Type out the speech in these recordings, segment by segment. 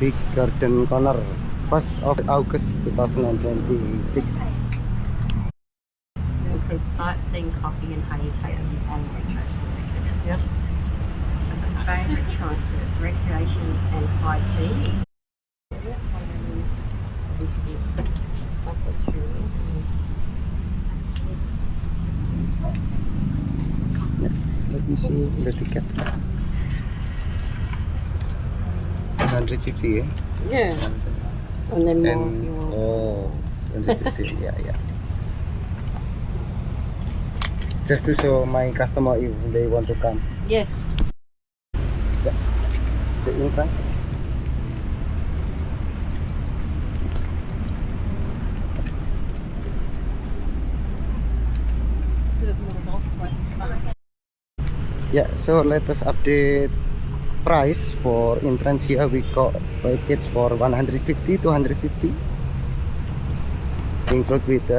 Big Garden Corner, 1st of August 2026. Includes sightseeing, coffee and honey tasting and recreation. Yep. Favourite choices, recreation and high tea. Let me see the ticket. 150, yeah? Yeah. And then more if you want. Oh, 150, yeah. Just to show my customer if they want to come. Yes. The entrance. Yeah, so let us update price for entrance here. We got package for 150 to 150, include with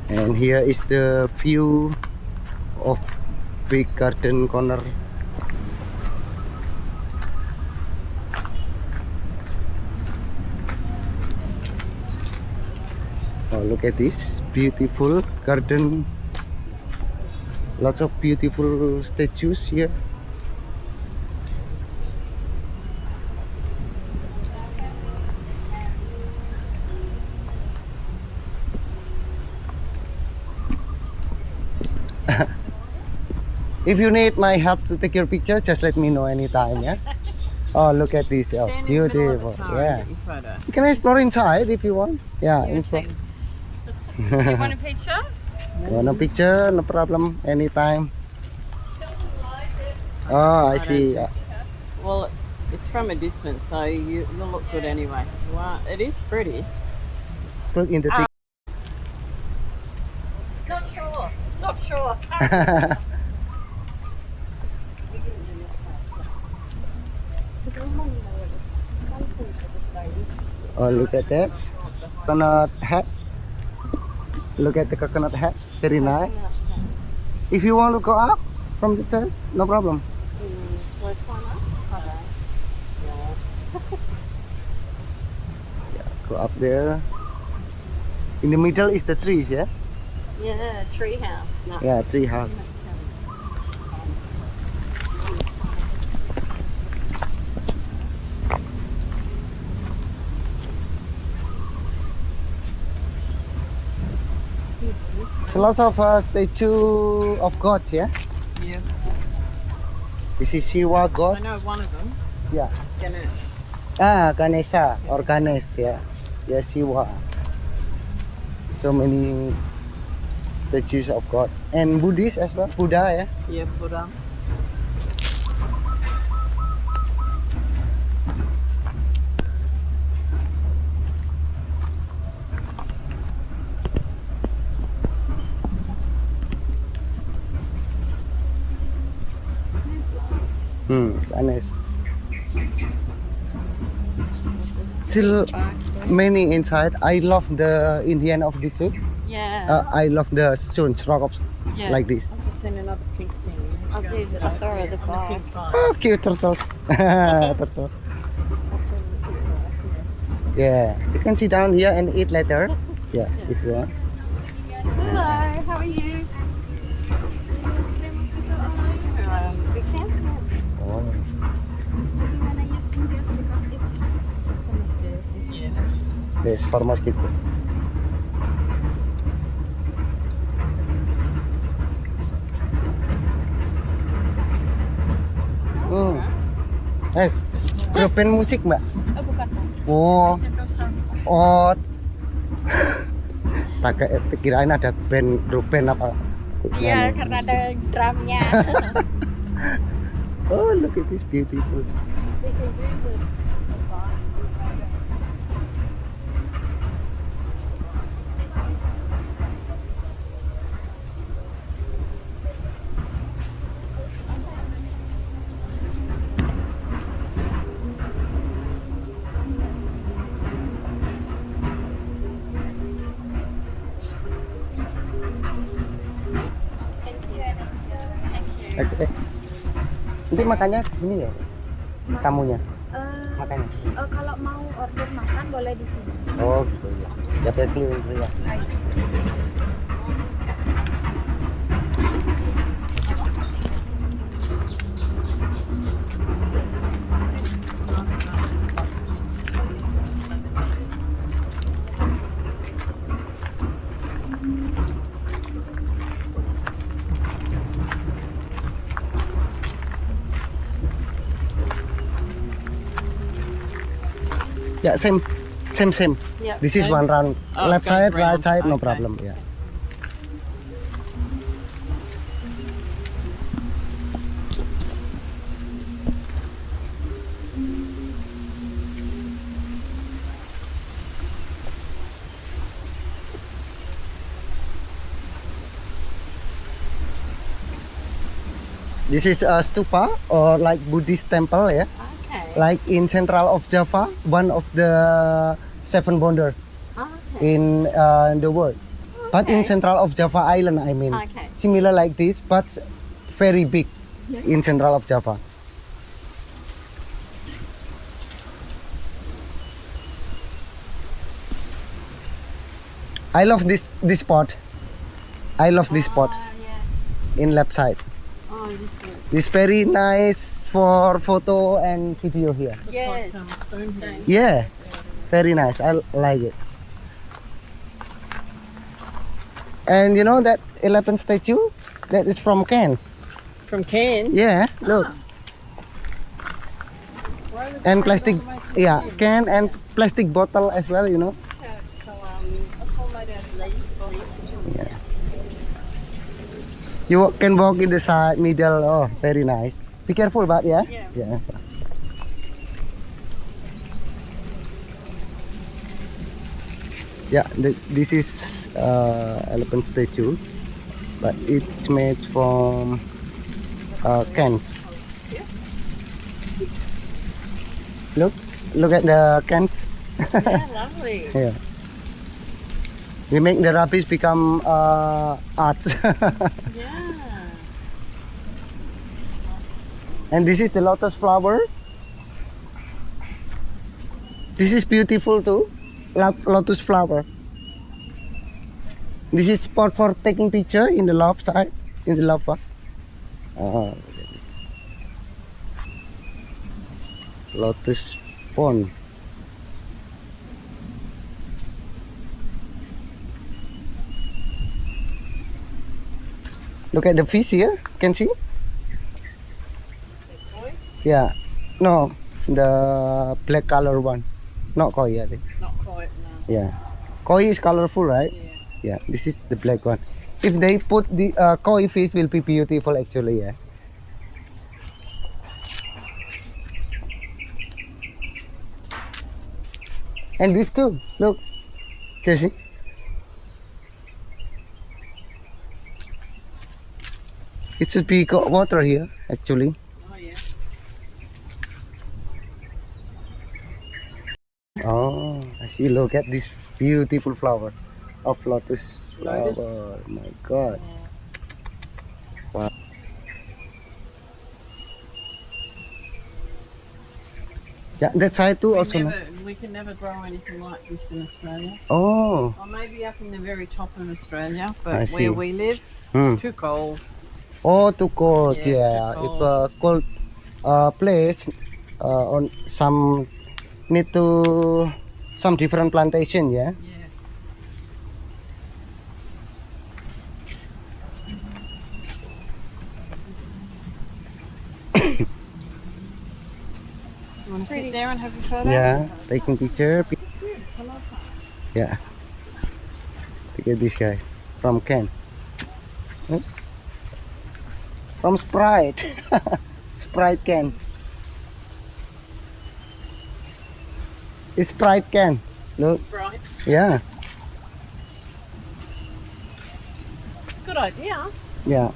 and here is the view of Big Garden Corner. Oh, look at this beautiful garden. Lots of beautiful statues here. If you need my help to take your picture, just let me know anytime, yeah? Oh, look at this. Oh, beautiful. Yeah. You can explore inside if you want. Yeah, inside. You want a picture? Want a picture? No problem. Anytime. Oh, I see. Well, it's from a distance, so you'll look good anyway. Wow, it is pretty. Put in the ticket. Not sure. Not sure. Oh, look at that. Coconut hat. Look at the coconut hat. Very nice. If you want to go up from the stairs, no problem. Yeah, go up there. In the middle is the trees, yeah? Yeah, tree house. No. Yeah, tree house. There's lots of statue of gods, yeah? Yeah. This is Shiva god. I know one of them. Yeah. Ganesh. Ah, Ganesha or Ganesh, yeah. Yeah, Shiva. So many statues of God. And Buddhist as well, Buddha, yeah? Yeah, Buddha. Ganesh. Still many inside. I love the Indian of this suit. Yeah. I love the stones, rocks Yeah. like this. I've just seen another pink thing. Oh, geez, I saw her at the bar. Oh, cute turtles. Turtles. Yeah, you can sit down here and eat later. Yeah, if you want. Hello, how are you? We can. Oh. Yeah, that's. There's for mosquitoes. Oh. Yes. Grup band musik, Mbak? Oh, bukan. Oh. Kosong. Oh. Tak kirain ada band, grup band apa? Iya, karena ada drumnya. Oh, look at this beautiful. Oke. Nanti makannya di sini ya? Tamunya makannya? Kalau mau order makan boleh di sini. Oh gitu ya. Ya berarti ya. Yeah, same. Yeah, This is same. one round. Oh, Left goes side, right round. side, no Okay. problem. Yeah. This is a stupa or like Buddhist temple, yeah. Okay. Like in central of Java, one of the 7 wonder Okay. in the world. But in Okay. central of Java island, I mean, Okay. similar like this, but very big in central of Java. I love this spot. I love this spot Yeah. in left side. Oh, this good. It's very nice for photo and video here. Yes. Yeah, very nice. I like it. And you know that elephant statue? That is from Cairns. From Cairns. Yeah, look. And plastic, yeah, can and plastic bottle as well, you know. It's all made out of leaves. Yeah. You can walk in the side, middle. Oh, very nice. Be careful, but yeah. Yeah. Yeah, this is elephant statue, but it's made from cans. Look at the cans. Yeah, lovely. Yeah. We make the rubbish become art. Yeah. And this is the lotus flower. This is beautiful too. Lotus flower. This is spot for taking picture in the left side, in the lava. Oh, look at this. Lotus pond. Look at the fish here. Can see? Yeah. No, the black color one. Not koi, I think. Not quite, no. Yeah. Koi is colorful, right? Yeah. Yeah. This is the black one. If they put the koi fish, will be beautiful actually. Yeah. And this too. Look, Jesse. It should be water here actually. Oh, yeah. Oh, I see. Look at this beautiful flower of lotus flower. Lotus. Oh my God. Wow. Yeah, that side too also. No? We can never grow anything like this in Australia. Oh, Or maybe up in the very top of Australia, I but see. where we live, Hmm. it's too cold. Oh, too cold. Yeah, Yeah, too if a cold place on some need to some different plantation. Yeah. Yeah. You want to sit there and have a photo? Yeah, taking picture. Yeah. Look at this guy from Ken. Hmm? From Sprite. Sprite Ken. It's Sprite Ken. Look. Right. Yeah. Good idea. Yeah.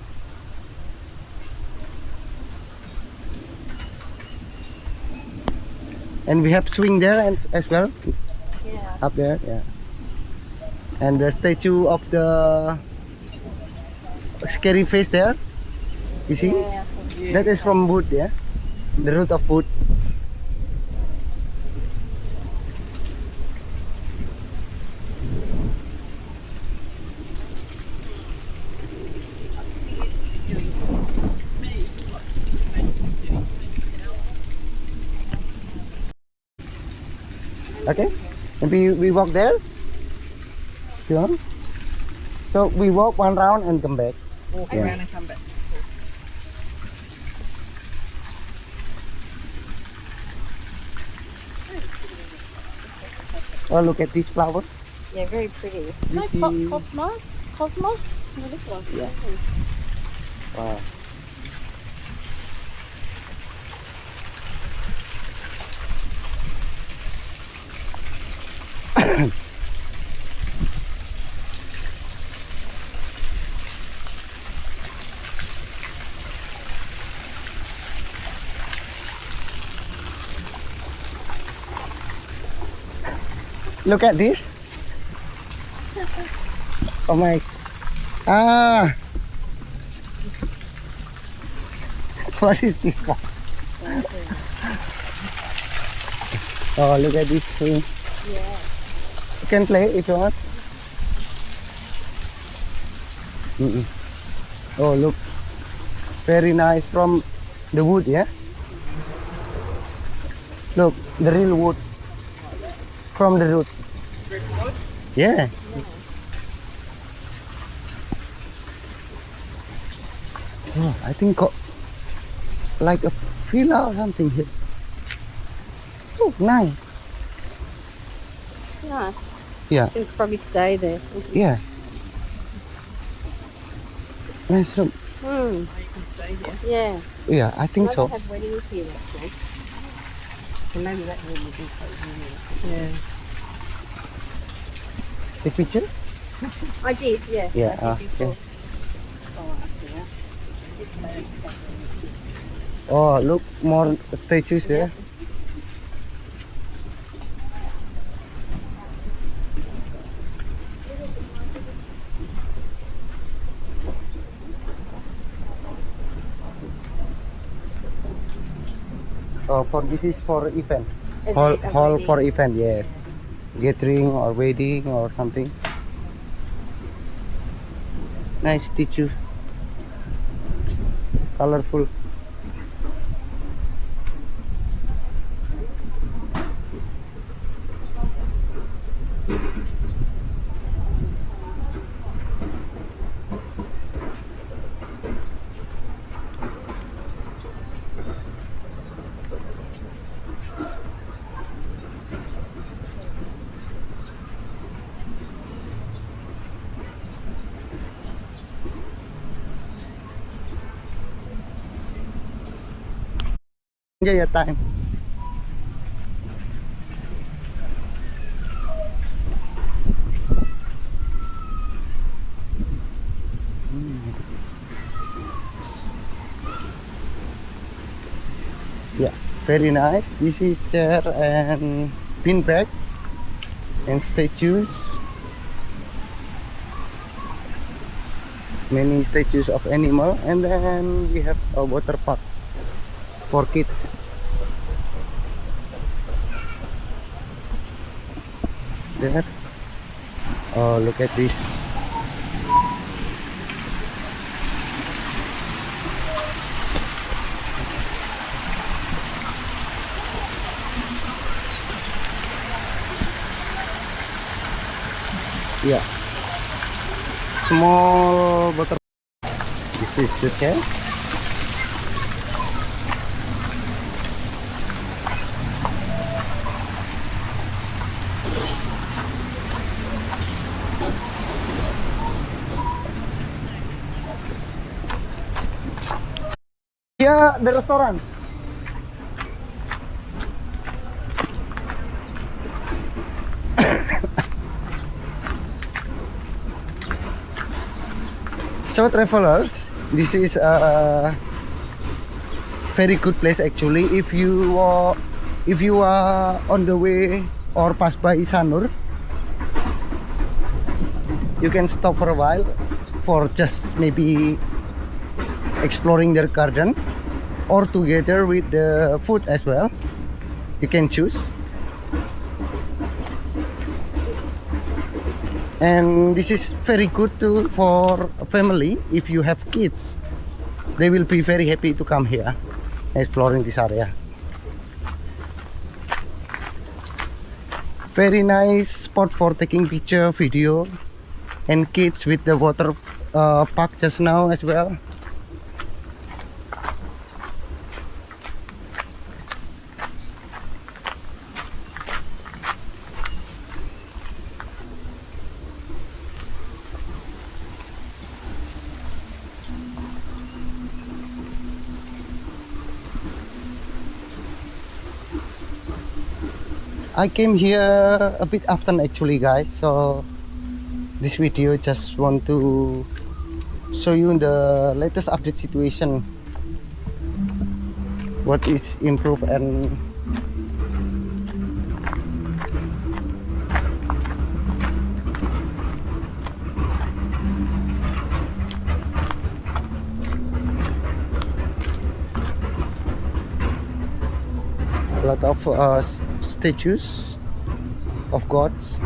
And we have swing there as well. It's Yeah. up there, yeah. And the statue of the scary face there. You see? Yeah, That is from wood, yeah? The root of wood. Okay? Maybe we walk there? If you want? So we walk one round and come back. Walk Yeah. around and come back. Oh, look at this flower. yeah, very pretty. No, Pretty. Cosmos. Cosmos. No, this one. Yeah. Wow. Look at this. Oh my. Ah. What is this one? Oh, look at this thing. Yeah. You can play if you want. Oh, look. Very nice from the wood, yeah? Look, the real wood. From the root. Yeah. Oh, I think like a villa or something here. Oh, nice. Nice. Yeah, It's probably stay there. yeah. Nice room. Hmm. You can stay here. Yeah. Yeah, I think so. They have weddings here actually. So maybe that room would be cozy. Yeah. Take picture? I did, yeah. Yeah, I did before. okay. Oh, yeah. Oh, look, more statues there. Oh, for this is for event. Is Hall, it a hall wedding? for event, yes. Gathering or wedding or something. Nice statue. Colorful. Enjoy your time. Yeah, very nice. This is chair and pin bag and statues. Many statues of animal, and then we have a water park for kids. There. Oh, look at this. Yeah. Small water. This is the chair. Yeah, the restaurant. So travelers, this is a very good place actually. If you are on the way or pass by Sanur, you can stop for a while for just maybe exploring their garden, or together with the food as well. You can choose. And this is very good too for a family. If you have kids, they will be very happy to come here exploring this area. Very nice spot for taking picture, video, and kids with the water park just now as well. I came here a bit often actually, guys, so this video just want to show you the latest update situation, what is improved and a lot of statues of gods,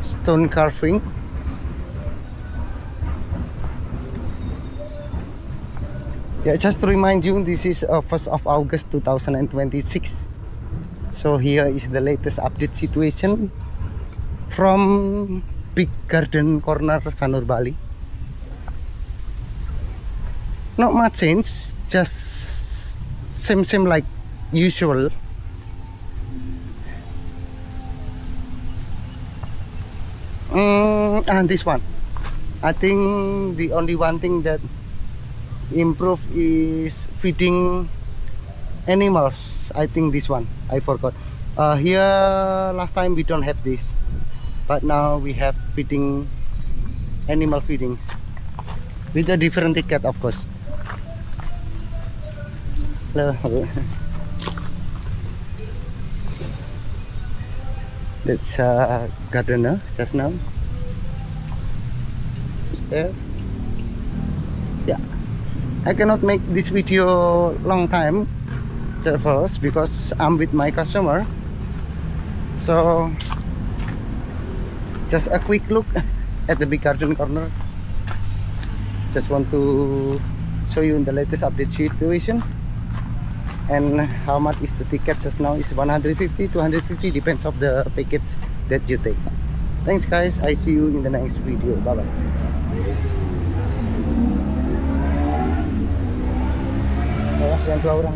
stone carving. Yeah, just to remind you, this is 1st of August 2026. So here is the latest update situation from Big Garden Corner Sanur Bali. Not much change, just same like usual. And this one, I think the only one thing that improved is feeding animals. I think this one I forgot. Here last time we don't have this, but now we have feeding, animal feedings with a different ticket, of course. That's a gardener just now. There. Yeah, I cannot make this video long time travels because I'm with my customer. So just a quick look at the Big Garden Corner. Just want to show you the latest update situation. And how much is the ticket just now is 150, 250, depends of the package that you take. Thanks guys, I see you in the next video. Bye bye. Yang 2 orang.